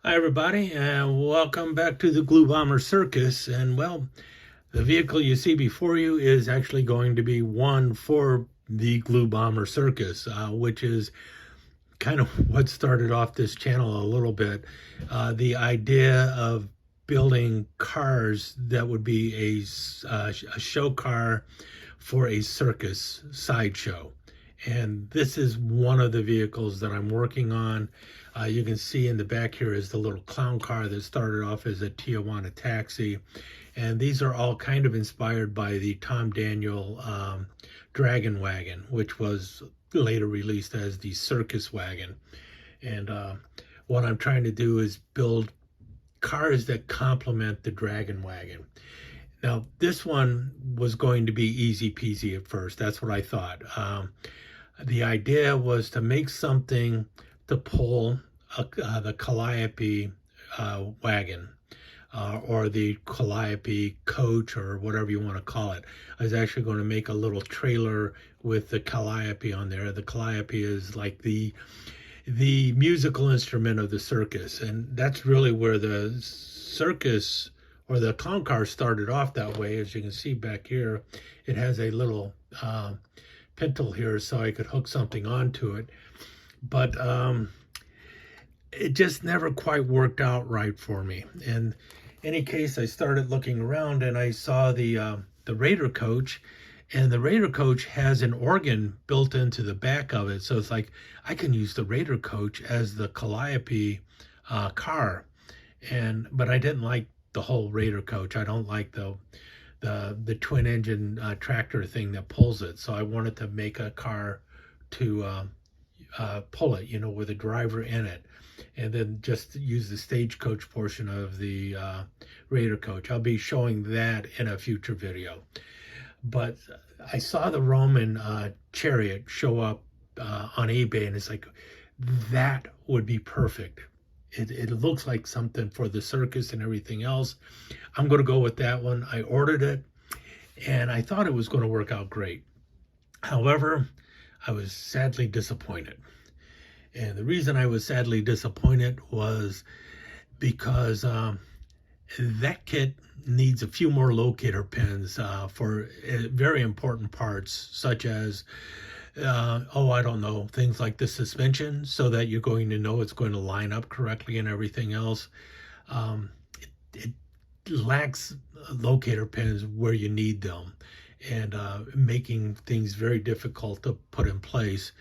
Hi, everybody, and welcome back to the Glue Bomber Circus. And well, the vehicle you see before you is actually going to be one for the Glue Bomber Circus, which is kind of what started off this channel a little bit. The idea of building cars that would be a show car for a circus sideshow. And this is one of the vehicles that I'm working on. You can see in the back here is the little clown car that started off as a Tijuana taxi. And these are all kind of inspired by the Tom Daniel Dragon Wagon, which was later released as the Circus Wagon. And what I'm trying to do is build cars that complement the Dragon Wagon. Now, this one was going to be easy peasy at first. That's what I thought. The idea was to make something to pull the Calliope wagon or the Calliope coach or whatever you want to call it. I was actually going to make a little trailer with the Calliope on there. The Calliope is like the musical instrument of the circus, and that's really where the circus or the clown car started off that way. As you can see back here, it has a little pintle here so I could hook something onto it. But it just never quite worked out right for me. In any case, I started looking around and I saw the Raider coach, and the Raider coach has an organ built into the back of it. So it's like I can use the Raider coach as the Calliope car. But I didn't like the whole Raider coach. I don't like the twin engine tractor thing that pulls it. So I wanted to make a car to pull it, with a driver in it, and then just use the stagecoach portion of the Raider coach. I'll be showing that in a future video. But I saw the Roamin Chariot show up on eBay, and it's like, that would be perfect. It looks like something for the circus and everything else. I'm going to go with that one. I ordered it, and I thought it was going to work out great. However, I was sadly disappointed. And the reason I was sadly disappointed was because that kit needs a few more locator pins for very important parts, such as I don't know, things like the suspension, so that you're going to know it's going to line up correctly and everything else. It lacks locator pins where you need them, and making things very difficult to put in place.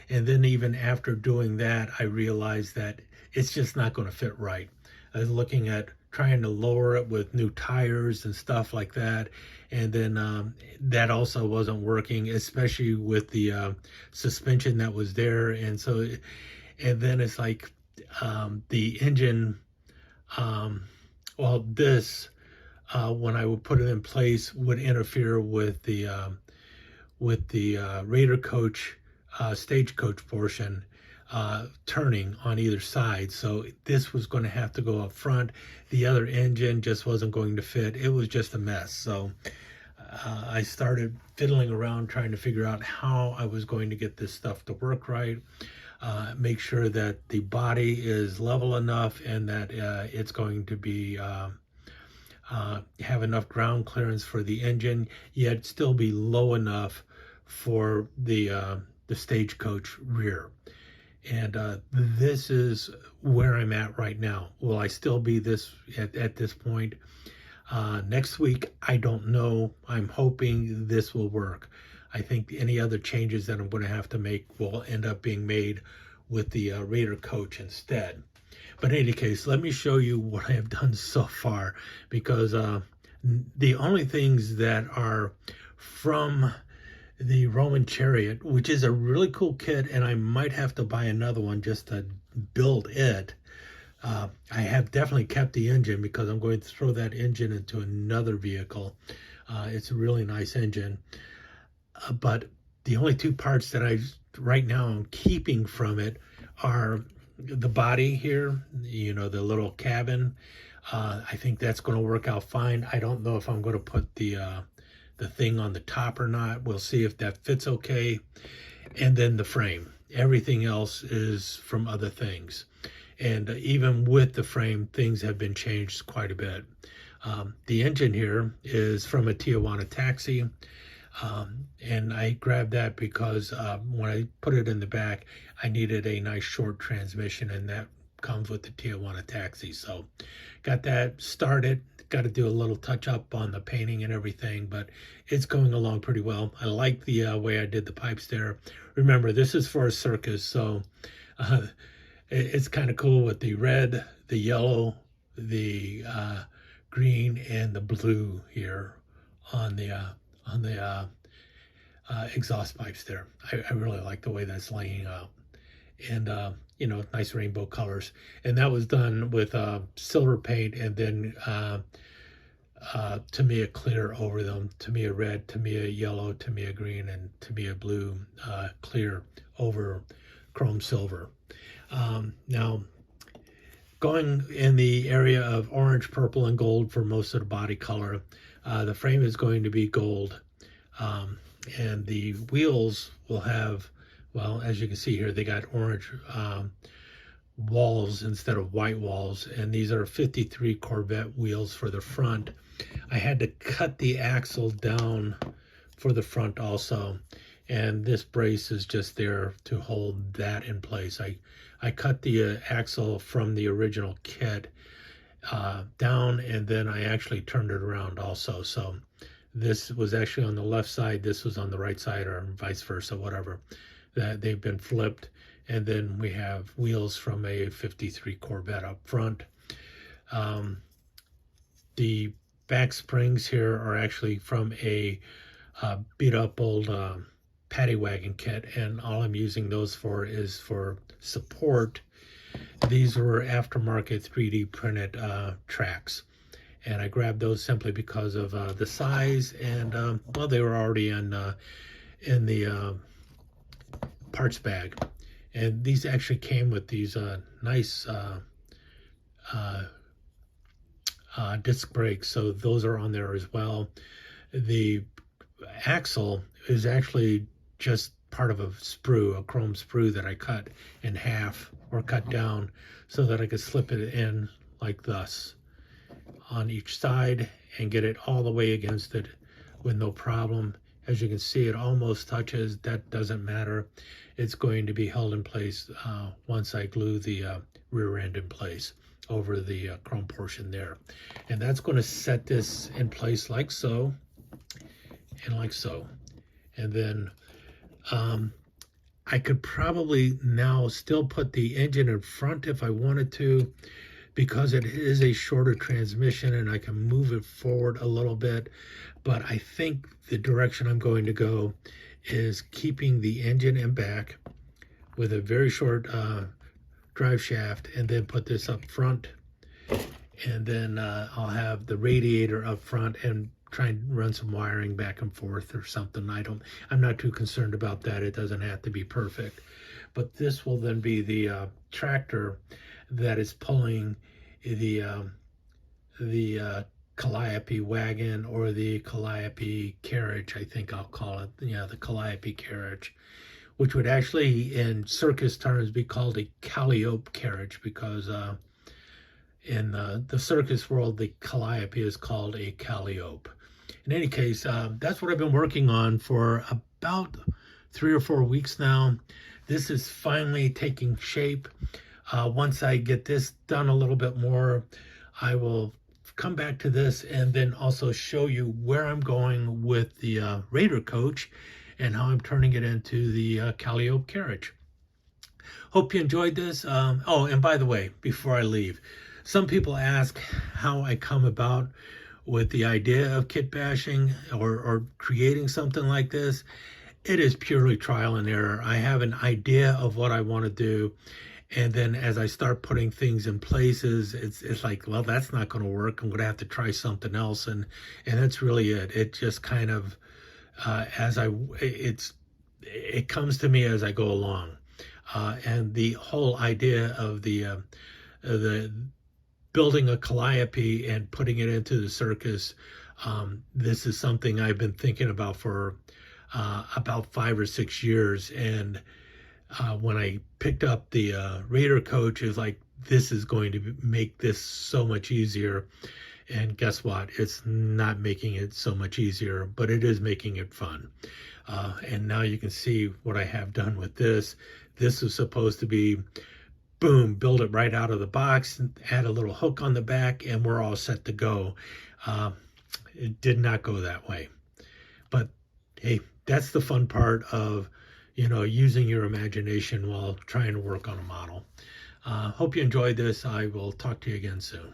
And then even after doing that, I realized that it's just not going to fit right. I was looking at trying to lower it with new tires and stuff like that, and then that also wasn't working, especially with the suspension that was there. And then it's like the engine, this when I would put it in place, would interfere with the Raider coach stagecoach portion turning on either side. So this was going to have to go up front. The other engine just wasn't going to fit. It was just a mess. So I started fiddling around trying to figure out how I was going to get this stuff to work right, make sure that the body is level enough and that it's going to be have enough ground clearance for the engine, yet still be low enough for the stagecoach rear. And this is where I'm at right now. Will I still be at this point? Next week, I don't know. I'm hoping this will work. I think any other changes that I'm going to have to make will end up being made with the Raider coach instead. But in any case, let me show you what I have done so far, because the only things that are from the Roamin Chariot, which is a really cool kit, and I might have to buy another one just to build it. I have definitely kept the engine because I'm going to throw that engine into another vehicle. It's a really nice engine. But the only two parts that right now I'm keeping from it are the body here, the little cabin. I think that's going to work out fine. I don't know if I'm going to put the thing on the top or not. We'll see if that fits okay. And then the frame. Everything else is from other things. And even with the frame, things have been changed quite a bit. The engine here is from a Tijuana taxi. And I grabbed that because when I put it in the back, I needed a nice short transmission, and that comes with the Tijuana taxi. So got that started. Got to do a little touch up on the painting and everything, but it's going along pretty well. I like the way I did the pipes there. Remember, this is for a Circus, so it's kind of cool with the red, the yellow, the green, and the blue here on the exhaust pipes there. I really like the way that's laying out, and you know, nice rainbow colors. And that was done with silver paint, and then Tamiya clear over them. Tamiya red, Tamiya yellow, Tamiya green, and Tamiya blue clear over chrome silver. Now, going in the area of orange, purple, and gold for most of the body color. The frame is going to be gold, and the wheels will have, well, as you can see here, they got orange walls instead of white walls, and these are 53 Corvette wheels for the front. I had to cut the axle down for the front also, and this brace is just there to hold that in place. I cut the axle from the original kit down, and then I actually turned it around also. So this was actually on the left side, this was on the right side, or vice versa, whatever. That they've been flipped, and then we have wheels from a 53 Corvette up front. The back springs here are actually from a beat up old paddy wagon kit, and all I'm using those for is for support. These were aftermarket 3D printed tracks, and I grabbed those simply because of the size, and well, they were already in the parts bag. And these actually came with these nice disc brakes, so those are on there as well. The axle is actually just part of a sprue, a chrome sprue that I cut in half or cut down so that I could slip it in like thus on each side and get it all the way against it with no problem. As you can see, it almost touches. That doesn't matter. It's going to be held in place once I glue the rear end in place over the chrome portion there. And that's going to set this in place like so and like so. And then I could probably now still put the engine in front if I wanted to, because it is a shorter transmission and I can move it forward a little bit. But I think the direction I'm going to go is keeping the engine in back with a very short drive shaft, and then put this up front, and then I'll have the radiator up front and try and run some wiring back and forth or something. I'm not too concerned about that. It doesn't have to be perfect. But this will then be the tractor that is pulling the Calliope wagon, or the Calliope carriage, I think I'll call it. Yeah, the Calliope carriage, which would actually in circus terms be called a Calliope carriage, because in the circus world, the Calliope is called a Calliope. In any case, that's what I've been working on for about 3 or 4 weeks now. This is finally taking shape. Once I get this done a little bit more, I will come back to this and then also show you where I'm going with the Raider coach and how I'm turning it into the Calliope carriage. Hope you enjoyed this. Oh, and by the way, before I leave, some people ask how I come about with the idea of kit bashing or creating something like this. It is purely trial and error. I have an idea of what I want to do, and then as I start putting things in places, it's like, well, that's not going to work. I'm going to have to try something else, and that's really it. It just kind of it comes to me as I go along, and the whole idea of the building a Calliope and putting it into the Circus. This is something I've been thinking about for about 5 or 6 years, and when I picked up the Raider coach, is like, this is going to make this so much easier. And guess what? It's not making it so much easier, but it is making it fun. And now you can see what I have done with this. This is supposed to be, boom, build it right out of the box, add a little hook on the back, and we're all set to go. It did not go that way. But hey, that's the fun part of, using your imagination while trying to work on a model. Hope you enjoyed this. I will talk to you again soon.